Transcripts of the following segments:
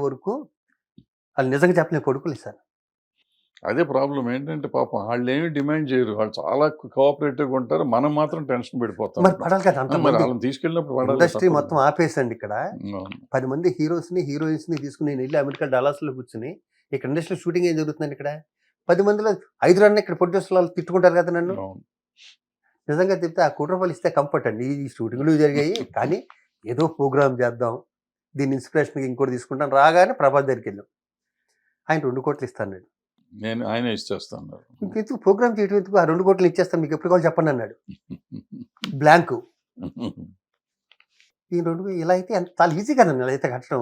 వరకు వాళ్ళు నిజంగా చెప్పలేని కొడుకులు సార్. అదే ప్రాబ్లం ఏంటంటే పాపం వాళ్ళేమి డిమాండ్ చేయరు. వాళ్ళు చాలా కోఆపరేటివ్‌గా ఉంటారు. మనం మాత్రం టెన్షన్ పడిపోతాం. మరి పడాలి కదా! మరి అంతమంది వాళ్ళని తీసుకెళ్ళినప్పుడు పడాలి ఇండస్ట్రీ తప్పదు. మొత్తం ఆపేసండి ఇక్కడ. అవును. 10 మంది హీరోస్‌ని, హీరోయిన్స్‌ని తీసుకొని నేనెళ్ళి అమెరికా డల్లాస్‌లో కూర్చొని, ఇక్కడ ఇండస్ట్రీలో షూటింగ్ ఏం జరుగుతుందండి ఇక్కడ? 10 మందిలో 5 రన్నా ఇక్కడ ప్రొడ్యూసర్లు వాళ్ళు తిట్టుకుంటారు కదా నన్ను. అవును. నిజంగా చెప్తే ఆ ₹1,00,00,000 ఇస్తే కంఫర్ట్ అండి. ఈ షూటింగ్‌లు జరిగాయి. కానీ ఏదో ప్రోగ్రామ్ చేద్దాం. దీన్ని ఇన్స్‌పిరేషన్‌గా ఇంకోటి తీసుకుంటాను. రాగానే ప్రభాస్ దగ్గరికెళ్ళాం. ఆయన 2,00,00,000 ఇస్తానన్నాడు. ఆయనే ఇచ్చేస్తా అన్నారు. ఇంకెందుకు ప్రోగ్రామ్ చేయడం ఎందుకు? ఆ 2,00,00,000 ఇచ్చేస్తాను మీకు ఎప్పుడు కావాలో చెప్పండి అన్నాడు. బ్లాంకు. ఈ 2 ఇలా అయితే చాలా ఈజీ కదండి ఇలా అయితే కట్టడం.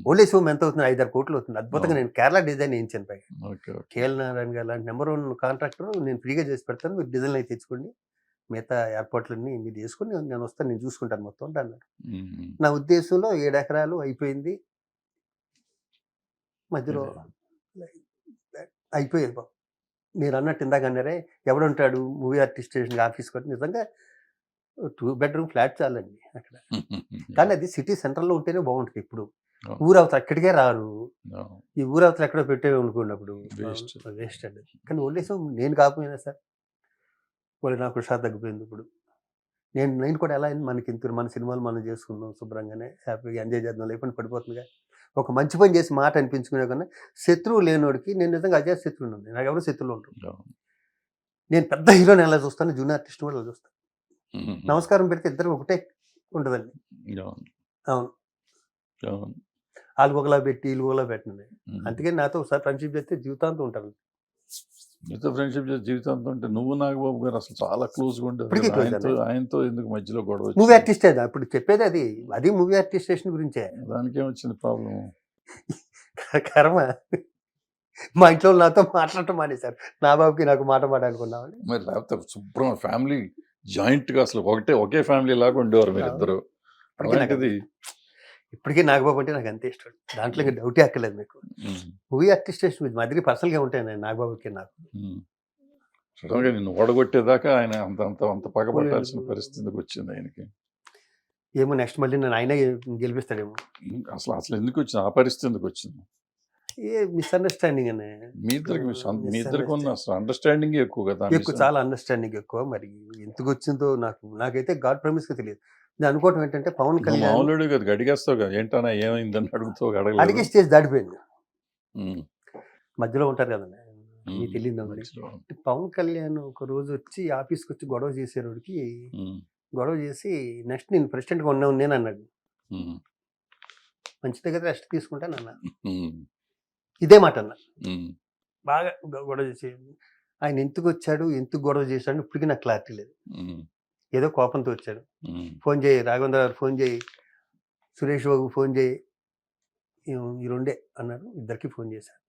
ఓన్లీ సోమ్ ఎంత అవుతుంది? 5-6 కోట్లు అవుతుంది. అద్భుతంగా నేను కేరళ డిజైన్ వేయించాను పైగా. ఓకే. కేఎల్ నారాయణ గారు లాంటి నెంబర్ 1 కాంట్రాక్టర్ నేను ఫ్రీగా చేసి పెడతాను. మీరు డిజైన్లు అయితే తెచ్చుకోండి. మిగతా ఏర్పాట్లన్నీ మీరు చేసుకొని నేను వస్తాను. నేను చూసుకుంటాను మొత్తం అంటే అన్నాడు. నా ఉద్దేశంలో 7 ఎకరాలు అయిపోయింది. మధ్యలో అయిపోయేది బాబు. మీరు అన్నట్టు ఇందాక అన్నారే ఎవడుంటాడు మూవీ ఆర్టిస్ట్ స్టేషన్ ఆఫీస్ కొట్టి నిజంగా 2 బెడ్రూమ్ ఫ్లాట్ చాలండి అక్కడ. కానీ అది సిటీ సెంటర్‌లో ఉంటేనే బాగుంటుంది. ఇప్పుడు ఊరవతల అక్కడికే రారు. ఈ ఊరవతల ఎక్కడో పెట్టేమనుకున్నప్పుడు వేస్ట్ అండి. కానీ ఓన్లీసం నేను కాకపోయినా సార్ వాళ్ళు నాకు హుషారు తగ్గిపోయింది ఇప్పుడు. నేను కూడా ఎలా అయింది మనకి ఇంత మన సినిమాలు మనం చేసుకుందాం శుభ్రంగానే హ్యాపీగా ఎంజాయ్ చేద్దాం లేకుండా పడిపోతుందిగా. ఒక మంచి పని చేసి మాట అనిపించుకునే కన్నా శత్రువు లేనోడికి నేను నిజంగా అజాత శత్రువుని ఉంది. నాకు ఎవరు శత్రువులు ఉంటారు. నేను పెద్ద హీరోని ఎలా చూస్తాను, జూనియర్ ఆర్టిస్ట్ కూడా ఎలా చూస్తాను. నమస్కారం పెడితే ఇద్దరు ఒకటే ఉంటుందండి. అవును. వాళ్ళు ఒకలా పెట్టి వీళ్ళు ఒకలా పెట్టండి. అందుకని నాతో ఒకసారి ఫ్రెండ్షిప్ చేస్తే జీవితాంతం ఉంటారు. మీతో ఫ్రెండ్షిప్ చేసి జీవితాంతం ఉంటే నువ్వు నాగబాబు గారు అసలు చాలా క్లోజ్గా ఉండేది. ఆయనతో ఎందుకు మధ్యలో గొడవ? మూవీ ఆర్టిస్ట్ ఇప్పుడు చెప్పేది అది. అది మూవీ ఆర్టిస్టేషన్ గురించే. దానికి ఏమొచ్చింది ప్రాబ్లం? కర్మ. మా ఇంట్లో నాతో మాట్లాడటం మానేశారు. నా బాబుకి నాకు మాట మాట్లాడుకున్నామని. మరి లేకపోతే శుభ్రం ఫ్యామిలీ జాయింట్గా అసలు ఒకే ఫ్యామిలీ లాగా ఉండేవారు మీరు ఇద్దరు. అలాంటిది ఇప్పటికీ నాగబాబు అంటే నాకు అంతే ఇష్టం. దాంట్లో డౌటే అక్కర్లేదు మీకు. మూవీ ఆర్టిస్టేషన్ మా దగ్గర పర్సనల్గా ఉంటాయి నాగబాబుకి నాకు. సడన్గా నిన్ను ఓడగొట్టేదాకా ఆయన అంత పగబట్టాల్సిన పరిస్థితికి వచ్చింది ఆయనకి. ఏమో నెక్స్ట్ మళ్ళీ నేను ఆయన గెలిపిస్తాడేమో. అసలు ఎందుకు వచ్చింది ఆ పరిస్థితి? ఎందుకు వచ్చింది? ఏ మిస్అండర్స్టాండింగ్ అనే. మీ ఇద్దరికి ఉన్న అసలు అండర్స్టాండింగ్ ఎక్కువ కదా? ఎక్కువ, చాలా అండర్స్టాండింగ్ ఎక్కువ. మరి ఎందుకు వచ్చిందో నాకైతే గాడ్ ప్రామిస్గా తెలియదు. నేను అనుకోవటం ఏంటంటే పవన్ కళ్యాణ్ మామూలుడు కదా, అడిగేస్తావు కదా ఏంటన్నా ఏమైందని అడుగుతావు. అడిగే స్టేజ్ దాటిపోయింది. మధ్యలో ఉంటారు కదండి, మీకు తెలియదు మరి. పవన్ కళ్యాణ్ ఒక రోజు వచ్చి ఆఫీస్కి వచ్చి గొడవ చేసేవాడికి గొడవ చేసి నెక్స్ట్ నేను ప్రెసిడెంట్గా ఉన్నాను నేను అన్నాడు. మంచిదే కదా రెస్ట్ తీసుకుంటాను అన్నా. ఇదే మాట అన్న. బాగా గొడవ చేసి ఆయన ఎందుకు వచ్చాడు, ఎందుకు గొడవ చేశాడు ఇప్పటికీ నాకు క్లారిటీ లేదు. ఏదో కోపంతో వచ్చాడు. ఫోన్ చేయి రాఘవేంద్ర గారు, ఫోన్ చేయి సురేష్ బాబు, ఫోన్ చేయి, ఈ రెండే అన్నారు. ఇద్దరికి ఫోన్ చేశాను.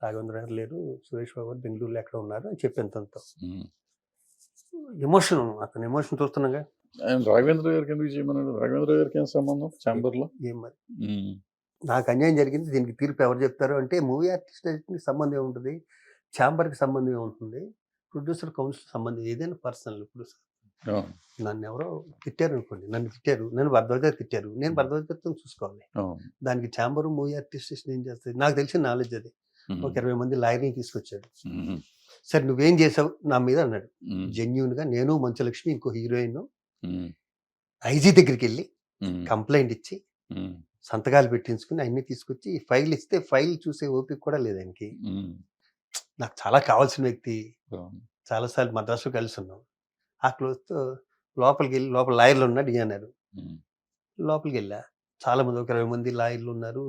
రాఘవేంద్ర గారు లేరు, సురేష్ బాబు గారు బెంగళూరులో ఎక్కడ ఉన్నారు అని చెప్పేంతంతో ఎమోషన్, అతను ఎమోషన్ చూస్తున్నాగా. రాఘవేంద్ర గారికి ఎందుకు చేయమన్నాడు? రాఘవేంద్ర గారికి ఏం సంబంధం ఛాంబర్లో? ఏం మరి నాకు అన్యాయం జరిగింది, దీనికి తీర్పు ఎవరు చెప్తారు అంటే మూవీ ఆర్టిస్ట్కి సంబంధం ఏముంటుంది, ఛాంబర్కి సంబంధం ఏముంటుంది, ప్రొడ్యూసర్ కౌన్సిల్ సంబంధం ఏదైనా పర్సనల్. ఇప్పుడు నన్ను ఎవరో తిట్టారు అనుకోండి, నన్ను తిట్టారు, నన్ను భరద్వాజ తిట్టారు, నేను భరద్వాజతో చూసుకోవాలి. దానికి ఛాంబర్ మూవీ ఆర్టిస్టేషన్ ఏం చేస్తుంది? నాకు తెలిసిన నాలెడ్జ్ అది. ఒక 20 మంది లాయర్ని తీసుకొచ్చాడు. సరే నువ్వేం చేసావు నా మీద అన్నాడు. జెన్యూన్గా నేను, మంచులక్ష్మి, ఇంకో హీరోయిన్ ఐజీ దగ్గరికి వెళ్ళి కంప్లైంట్ ఇచ్చి సంతకాలు పెట్టించుకుని అన్ని తీసుకొచ్చి ఫైల్ ఇస్తే ఫైల్ చూసే ఓపిక కూడా లేదు ఆయనకి. నాకు చాలా కావాల్సిన వ్యక్తి. చాలాసార్లు మద్రాసులో కలిసి ఉన్నాం. ఆ క్లోజ్తో లోపలికి వెళ్ళి, లోపల లాయర్లు ఉన్నాడు అన్నారు. లోపలికి వెళ్ళా, చాలా మంది, ఒక 20 మంది లాయర్లు ఉన్నారు.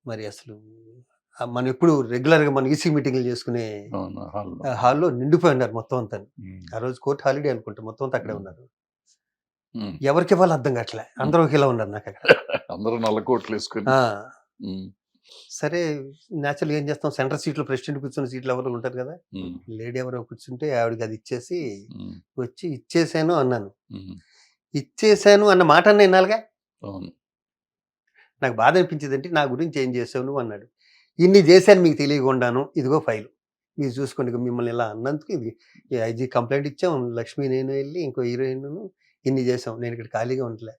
మరి అసలు మనం ఎప్పుడు రెగ్యులర్గా మనం ఈసీ మీటింగ్లు చేసుకునే హాల్లో నిండిపోయి ఉన్నారు మొత్తం అంతా. ఆ రోజు కోర్టు హాలిడే అనుకుంటా, మొత్తం అంతా అక్కడే ఉన్నారు. ఎవరికి ఇవ్వాలి అర్థం కావట్లే, అందరూ ఒకేలా ఉన్నారు నాకు అక్కడ. అందరూ నల్ల కోట్లు వేసుకుని. సరే న్యాచురల్గా ఏం చేస్తాం, సెంటర్ సీట్లో ప్రెసిడెంట్ కూర్చున్న సీట్లు ఎవరు ఉంటారు కదా, లేడీ ఎవరో కూర్చుంటే ఆవిడకి అది ఇచ్చేసి వచ్చి ఇచ్చేసాను అన్నాను. ఇచ్చేసాను అన్న మాట అన్న వినాలిగా. నాకు బాధ అనిపించింది అంటే నా గురించి ఏం చేసావు నువ్వు అన్నాడు. ఇన్ని చేశాను మీకు తెలియకుండాను, ఇదిగో ఫైలు మీరు చూసుకోండి. మిమ్మల్ని ఇలా అన్నందుకు ఇది ఐజీ కంప్లైంట్ ఇచ్చాం, లక్ష్మి నేను వెళ్ళి ఇంకో హీరోయిన్ ఇన్ని చేసాం, నేను ఇక్కడ ఖాళీగా ఉండలే,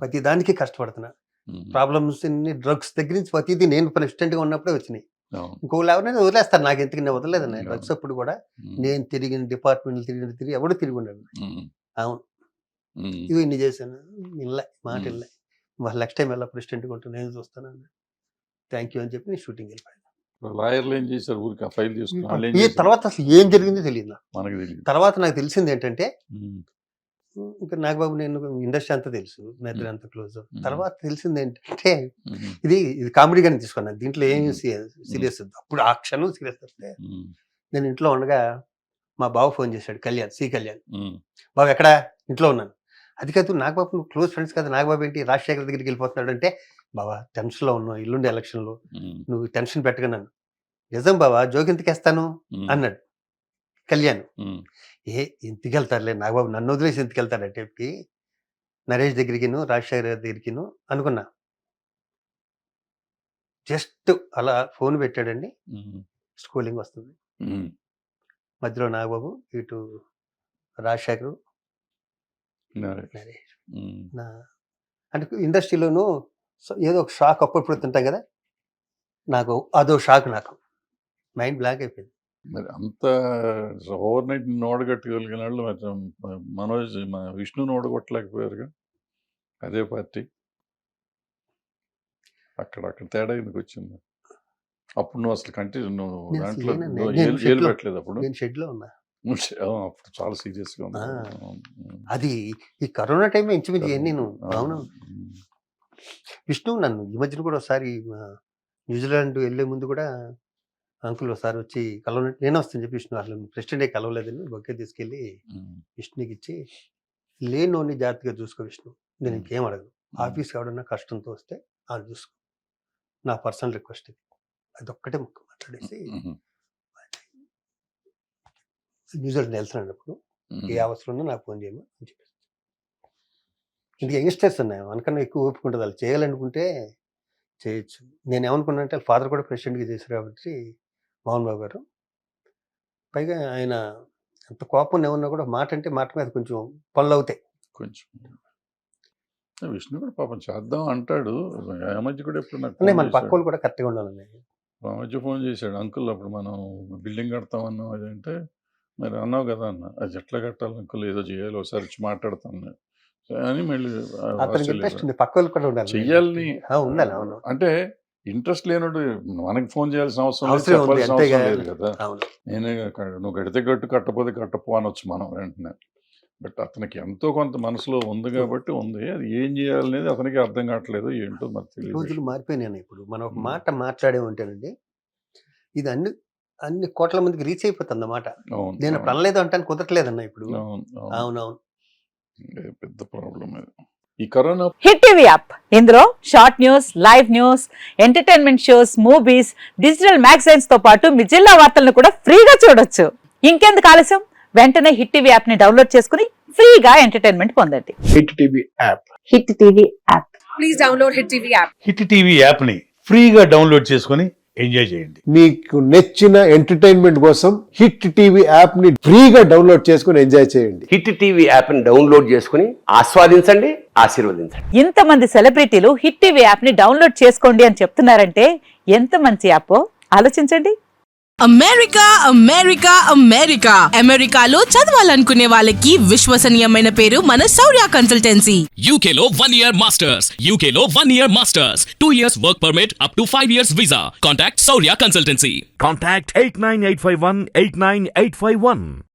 ప్రతి దానికి కష్టపడుతున్నా. ప్రాబ్లమ్స్ డ్రగ్స్ దగ్గర నుంచి ప్రతిదీ నేను ప్రెసిడెంట్గా ఉన్నప్పుడే వచ్చినాయి. అవును. ఇంకోళ్ళు ఎవరైనా వదిలేస్తారు, నాకు ఎందుకు నేను వదలలేదన్న అవును. డ్రగ్స్ అప్పుడు కూడా. ఉమ్. నేను తిరిగిన డిపార్ట్మెంట్లు తిరిగి ఎవడు తిరిగి ఉన్నాడు. ఉమ్. అవును, ఉమ్. ఇవి ఇన్ని చేశాను, ఇన్లే మాట ఉమ్. ఇన్లే. వాళ్ళు నెక్స్ట్ టైం ఎలా ప్రెసిడెంట్గా ఉంటాను నేను చూస్తాను, థ్యాంక్ యూ అని చెప్పి నేను షూటింగ్ వెళ్ళిపోయాను. లాయర్లు ఏం చేశారు? ఊరికి ఆ ఫైల్ తీసుకుని వాళ్ళు ఏం ఈ చేశారు? తర్వాత అసలు ఏం జరిగిందో తెలియదు నాకు. మనకి తెలియదు. తర్వాత నాకు తెలిసింది ఏంటంటే, ఉమ్. ఇంకా నాగబాబు నేను ఇండస్ట్రీ అంతా తెలుసు, నా ఇద్దరు అంత క్లోజ్. ఉమ్. తర్వాత తెలిసింది ఏంటంటే, ఉమ్. ఇది కామెడీగానే తీసుకున్నాను, దీంట్లో ఏం సీరియస్. అప్పుడు ఆ క్షణం సీరియస్ వస్తే, ఉమ్. నేను ఇంట్లో ఉండగా మా బావ ఫోన్ చేశాడు, కళ్యాణ్, సి కళ్యాణ్. ఉమ్. బాబు ఎక్కడా? ఇంట్లో ఉన్నాను. అది కాదు నాగబాబు, నువ్వు క్లోజ్ ఫ్రెండ్స్ కదా, నాగబాబు ఏంటి రాజశేఖర్ దగ్గరికి వెళ్ళిపోతున్నాడు అంటే, బాబా టెన్షన్లో ఉన్నావు, ఇల్లుండి ఎలక్షన్లో, ఉమ్. నువ్వు టెన్షన్ పెట్టగా నన్ను. నిజం బాబా, జోకి ఎందుకేస్తాను ఉమ్. అన్నాడు కళ్యాణ్. ఉమ్. ఇంటికి వెళ్తారులే నాగబాబు, నన్ను వదిలేసి ఎందుకు వెళ్తాడు చెప్పి నరేష్ దగ్గరికిను రాజశేఖర్ గారి దగ్గరికిను అనుకున్నా. జస్ట్ అలా ఫోన్ పెట్టాడండి, ఉమ్. స్కూలింగ్ వస్తుంది. ఉమ్. మధ్యలో నాగబాబు, ఇటు రాజశేఖరు, నరేష్. నరేష్. ఉమ్. నా అంటే ఇండస్ట్రీలోనూ ఏదో ఒక షాక్ అప్పుడప్పుడు తింటాం కదా, నాకు అదో షాక్, నాకు మైండ్ బ్లాక్ అయిపోయింది. మరి అంత ఓవర్ నైట్ ఓడగట్టగలిగిన వాళ్ళు మరి మనోజ్ విష్ణుని ఓడగొట్టలేకపోయారుగా, అదే పార్టీ. అక్కడ తేడా ఎందుకు వచ్చింది? అప్పుడు నువ్వు అసలు కంటిన్యూ నువ్వు నేను దాంట్లో లేనండి. నువ్వు నేను ఏలు షెడ్లో పెట్టలేదు అప్పుడు. నేను షెడ్లో ఉన్నా. అప్పుడు చాలా సీరియస్గా ఉంది. ఆ. అవును. అది ఈ కరోనా టైం ఇంచుమించు నేను. అవును, ఉమ్. విష్ణు నన్ను ఈ మధ్యన కూడా ఒకసారి న్యూజిలాండ్ వెళ్ళే ముందు కూడా అంకుల్ ఒకసారి వచ్చి కలవనట్టు, నేనే వస్తాను చెప్పి విష్ణు అసలు ప్రెసిడెంటే కలవలేదని బొక్కే తీసుకెళ్ళి ఉమ్. విష్ణుకి ఇచ్చి, లేనోని జాగ్రత్తగా చూసుకో విష్ణు, నేను ఇంకేం అడగను, ఉమ్. ఆఫీస్కి ఎవడన్నా కష్టంతో వస్తే అది చూసుకో, నా పర్సనల్ రిక్వెస్ట్ ఇది, అదొక్కటే ముఖ్యం మాట్లాడేసి ఉమ్. న్యూజిలాండ్ వెళ్తున్నాను అప్పుడు, ఉమ్. ఏ అవసరం ఉన్నా నాకు ఫోన్ చేయమని అని చెప్పేసి. ఇంకా యంగ్స్టర్స్ ఉన్నాయి, మనకన్నా ఎక్కువ ఓపిక ఉంటుంది, వాళ్ళు చేయాలనుకుంటే చేయొచ్చు. నేను ఏమనుకున్నా అంటే, వాళ్ళ ఫాదర్ కూడా ప్రెసిడెంట్గా చేశారు కాబట్టి మోహన్ బాబు గారు, పైగా ఆయన ఎంత కోపం ఏమన్నా కూడా మాట అంటే మాట మీద కొంచెం పనులు అవుతాయి. కొంచెం విష్ణు కూడా పాపం చేద్దాం అంటాడు. ఆ మధ్య కూడా ఎప్పుడు నాకు అన్నీ ఫోన్ మన పక్క చేశాడు. వాళ్ళు కూడా కరెక్ట్గా ఉండాలండి. ఆ మధ్య ఫోన్ చేశాడు, అంకుల్ అప్పుడు మనం బిల్డింగ్ కడతాం అన్నాం, అదంటే మరి అన్నావు కదా అన్న, అది ఎట్లా కట్టాలి అంకుల్, ఏదో చేయాలి, ఒకసారి వచ్చి మాట్లాడతాను అని మళ్ళీ అతనికి ఇంట్రెస్ట్ ఉంది, పక్క వాళ్ళు కూడా ఉండాలి, చెయ్యాలని ఉండాలి. అవును, అంటే ఇంట్రెస్ట్ లేనోడు మనకి ఫోన్ చేయాల్సిన అవసరం లేదు, అవసరం ఉంది, చెప్పాల్సిన అంతేగా. అవసరం లేదు కదా. అవును, నేనే నువ్వు కడితే కట్టు, కట్టపోతే కట్టపో అనొచ్చు మనం వెంటనే. బట్ అతనికి ఎంతో కొంత మనసులో ఉంది కాబట్టి ఉంది, అది ఏం చేయాలనేది అతనికి అర్థం కావట్లేదు, ఏంటో మరి తెలియదు. రోజులు మారిపోయినాయి. ఇప్పుడు మనం ఒక మాట మాట్లాడేమంటేనండి, ఇది అన్ని కోట్ల మందికి రీచ్ అయిపోతుంది అన్నమాట. అవును, నేను అవును, అప్పుడు అనలేదు అంటాను కుదరట్లేదన్న ఇప్పుడు. అవును, అవును. అవునవును. ఇదే పెద్ద ప్రాబ్లం ఇది. ఈ కరోనా హిట్ టీవీ యాప్, ఇందులో short news, live news, entertainment shows, movies, digital magazines తో పాటు మీ జిల్లా వార్తలను కూడా ఫ్రీగా చూడొచ్చు. ఇంకెందుకు ఆలస్యం, వెంటనే హిట్ టీవీ యాప్ ని డౌన్లోడ్ చేసుకుని ఫ్రీగా ఎంటర్టైన్మెంట్ పొందండి. Hit TV app. Hit TV app. Please download Hit TV app. Hit TV యాప్ని ఫ్రీగా డౌన్లోడ్ చేసుకొని ఎంజాయ్ చేయండి. మీకు నచ్చిన ఎంటర్టైన్మెంట్ కోసం హిట్ టీవీ యాప్ ని ఫ్రీగా డౌన్లోడ్ చేసుకుని ఎంజాయ్ చేయండి. హిట్ టీవీ యాప్ని డౌన్లోడ్ చేసుకుని ఆస్వాదించండి, ఆశీర్వదించండి. ఇంతమంది సెలబ్రిటీలు హిట్ టీవీ యాప్ ని డౌన్లోడ్ చేసుకోండి అని చెప్తున్నారంటే ఎంత మంచి యాప్ ఆలోచించండి. అమెరికా అమెరికాలో చదవాలనుకునే వాళ్ళకి విశ్వసనీయమైన పేరు మన శౌర్య కన్సల్టెన్సీ. UK లో 1 year masters. UK లో 1 year masters. 2 years work permit up to 5 years visa. Contact Saurya Consultancy. Contact 89851 89851.